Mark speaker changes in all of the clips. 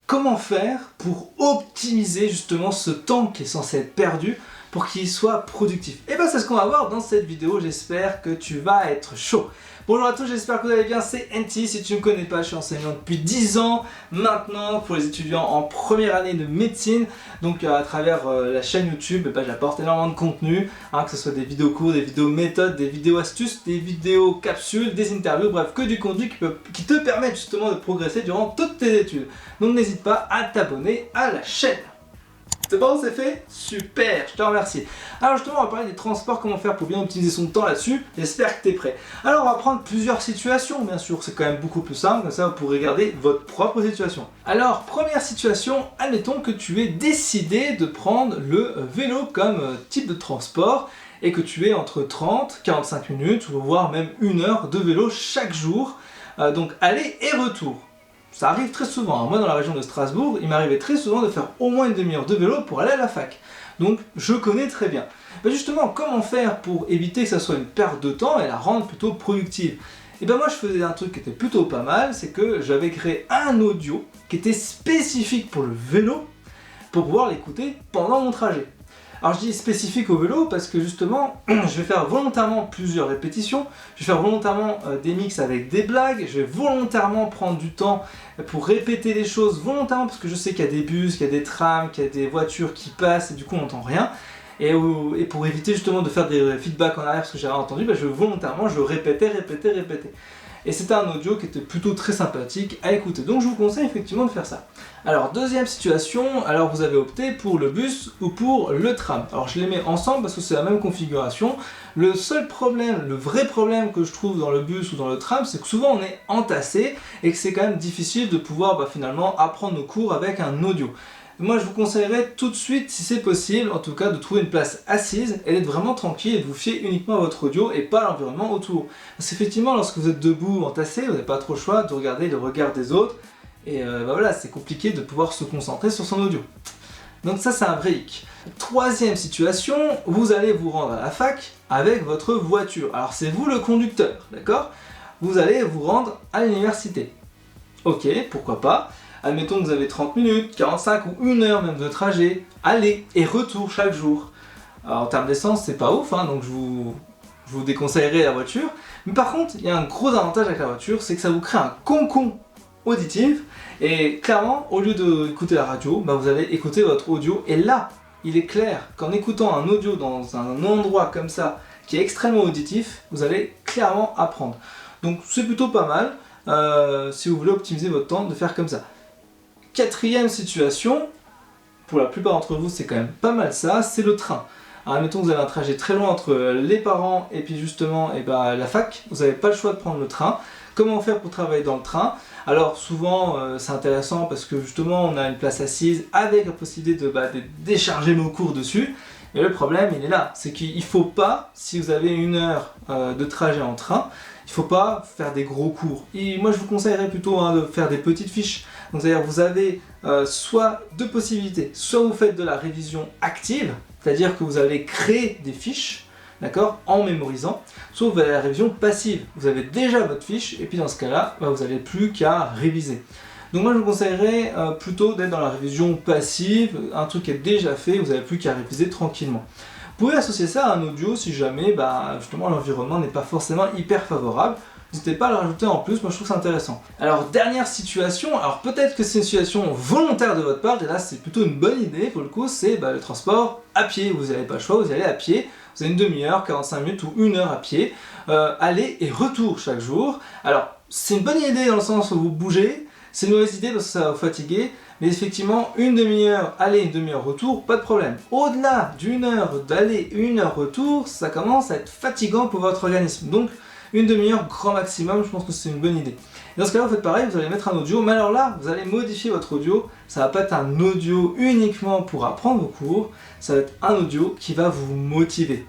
Speaker 1: comment faire pour optimiser justement ce temps qui est censé être perdu pour qu'il soit productif. Et bien c'est ce qu'on va voir dans cette vidéo, j'espère que tu vas être chaud. Bonjour à tous, j'espère que vous allez bien, c'est NT. Si tu ne me connais pas, je suis enseignant depuis 10 ans maintenant pour les étudiants en première année de médecine. Donc à travers la chaîne YouTube, j'apporte énormément de contenu, que ce soit des vidéos cours, des vidéos méthodes, des vidéos astuces, des vidéos capsules, des interviews, bref, que du contenu qui te permet justement de progresser durant toutes tes études. Donc n'hésite pas à t'abonner à la chaîne. C'est bon, c'est fait? Super, je te remercie. Alors justement, on va parler des transports, comment faire pour bien optimiser son temps là-dessus. J'espère que tu es prêt. Alors on va prendre plusieurs situations, bien sûr, c'est quand même beaucoup plus simple, comme ça vous pourrez regarder votre propre situation. Alors, première situation, admettons que tu aies décidé de prendre le vélo comme type de transport et que tu aies entre 30, 45 minutes, voire même 1 heure de vélo chaque jour, donc aller et retour. Ça arrive très souvent. Moi, dans la région de Strasbourg, il m'arrivait très souvent de faire au moins une demi-heure de vélo pour aller à la fac. Donc, je connais très bien. Mais justement, comment faire pour éviter que ça soit une perte de temps et la rendre plutôt productive? Et bien moi, je faisais un truc qui était plutôt pas mal, c'est que j'avais créé un audio qui était spécifique pour le vélo pour pouvoir l'écouter pendant mon trajet. Alors je dis spécifique au vélo parce que justement, je vais faire volontairement plusieurs répétitions, je vais faire volontairement des mix avec des blagues, je vais volontairement prendre du temps pour répéter les choses, volontairement parce que je sais qu'il y a des bus, qu'il y a des trams, qu'il y a des voitures qui passent et du coup on n'entend rien. Et pour éviter justement de faire des feedbacks en arrière parce que j'avais entendu, je répétais. Et c'était un audio qui était plutôt très sympathique à écouter. Donc je vous conseille effectivement de faire ça. Alors deuxième situation, alors vous avez opté pour le bus ou pour le tram. Alors je les mets ensemble parce que c'est la même configuration. Le seul problème, le vrai problème que je trouve dans le bus ou dans le tram, c'est que souvent on est entassé et que c'est quand même difficile de pouvoir finalement apprendre nos cours avec un audio. Moi je vous conseillerais tout de suite, si c'est possible, en tout cas de trouver une place assise et d'être vraiment tranquille et de vous fier uniquement à votre audio et pas à l'environnement autour. Parce qu'effectivement lorsque vous êtes debout, entassé, vous n'avez pas trop le choix de regarder le regard des autres et voilà, c'est compliqué de pouvoir se concentrer sur son audio. Donc ça c'est un vrai hic. Troisième situation, vous allez vous rendre à la fac avec votre voiture. Alors c'est vous le conducteur, d'accord? Vous allez vous rendre à l'université. Ok, pourquoi pas. Admettons que vous avez 30 minutes, 45 ou 1 heure même de trajet, aller et retour chaque jour. Alors en termes d'essence, c'est pas ouf, donc je vous déconseillerais la voiture. Mais par contre, il y a un gros avantage avec la voiture, c'est que ça vous crée un cocon auditif. Et clairement, au lieu d'écouter la radio, vous allez écouter votre audio. Et là, il est clair qu'en écoutant un audio dans un endroit comme ça, qui est extrêmement auditif, vous allez clairement apprendre. Donc c'est plutôt pas mal, si vous voulez optimiser votre temps, de faire comme ça. Quatrième situation, pour la plupart d'entre vous c'est quand même pas mal ça, c'est le train. Alors admettons que vous avez un trajet très loin entre les parents et puis justement la fac, vous n'avez pas le choix de prendre le train. Comment faire pour travailler dans le train? Alors souvent c'est intéressant parce que justement on a une place assise avec la possibilité de décharger nos cours dessus. Mais le problème il est là, c'est qu'il ne faut pas, si vous avez 1 heure de trajet en train, il ne faut pas faire des gros cours. Et moi je vous conseillerais plutôt de faire des petites fiches. Donc c'est-à-dire vous avez soit deux possibilités, soit vous faites de la révision active, c'est-à-dire que vous allez créer des fiches, d'accord, en mémorisant, soit vous avez la révision passive, vous avez déjà votre fiche et puis dans ce cas-là, vous n'avez plus qu'à réviser. Donc moi je vous conseillerais plutôt d'être dans la révision passive, un truc qui est déjà fait, vous n'avez plus qu'à réviser tranquillement. Vous pouvez associer ça à un audio si jamais justement l'environnement n'est pas forcément hyper favorable. N'hésitez pas à le rajouter en plus, moi je trouve ça intéressant. Alors dernière situation, alors peut-être que c'est une situation volontaire de votre part, et là c'est plutôt une bonne idée pour le coup, c'est le transport à pied. Vous n'avez pas le choix, vous y allez à pied, vous avez une demi-heure, 45 minutes ou 1 heure à pied, aller et retour chaque jour. Alors c'est une bonne idée dans le sens où vous bougez, c'est une mauvaise idée parce que ça va vous fatiguer, mais effectivement une demi-heure aller, une demi-heure retour, pas de problème. Au-delà d'une heure d'aller, 1 heure retour, ça commence à être fatigant pour votre organisme. Donc une demi-heure grand maximum, je pense que c'est une bonne idée. Et dans ce cas-là, vous faites pareil, vous allez mettre un audio, mais alors là, vous allez modifier votre audio. Ça va pas être un audio uniquement pour apprendre vos cours, ça va être un audio qui va vous motiver.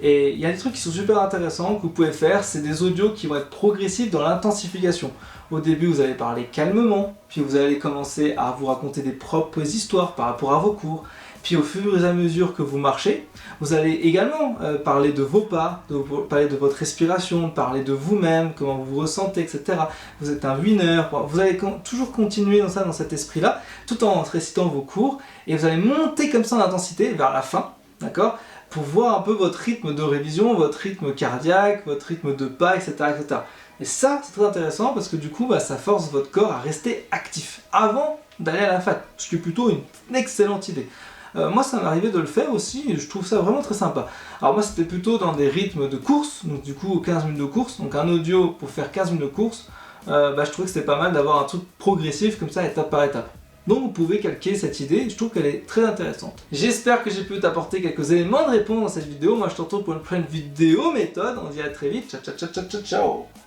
Speaker 1: Et il y a des trucs qui sont super intéressants que vous pouvez faire, c'est des audios qui vont être progressifs dans l'intensification. Au début, vous allez parler calmement, puis vous allez commencer à vous raconter des propres histoires par rapport à vos cours. Puis au fur et à mesure que vous marchez, vous allez également parler de vos pas, parler de votre respiration, parler de vous-même, comment vous vous ressentez, etc. Vous êtes un winner, vous allez toujours continuer dans cet esprit-là, tout en récitant vos cours, et vous allez monter comme ça en intensité vers la fin, d'accord, pour voir un peu votre rythme de révision, votre rythme cardiaque, votre rythme de pas, etc. etc. Et ça, c'est très intéressant parce que du coup, ça force votre corps à rester actif avant d'aller à la fac, ce qui est plutôt une excellente idée. Moi, ça m'arrivait de le faire aussi, et je trouve ça vraiment très sympa. Alors moi, c'était plutôt dans des rythmes de course, donc du coup 15 minutes de course, donc un audio pour faire 15 minutes de course, je trouvais que c'était pas mal d'avoir un truc progressif comme ça, étape par étape. Donc vous pouvez calquer cette idée, je trouve qu'elle est très intéressante. J'espère que j'ai pu t'apporter quelques éléments de réponse dans cette vidéo. Moi je te retrouve pour une prochaine vidéo méthode, on se dit à très vite, ciao ciao ciao ciao ciao ciao.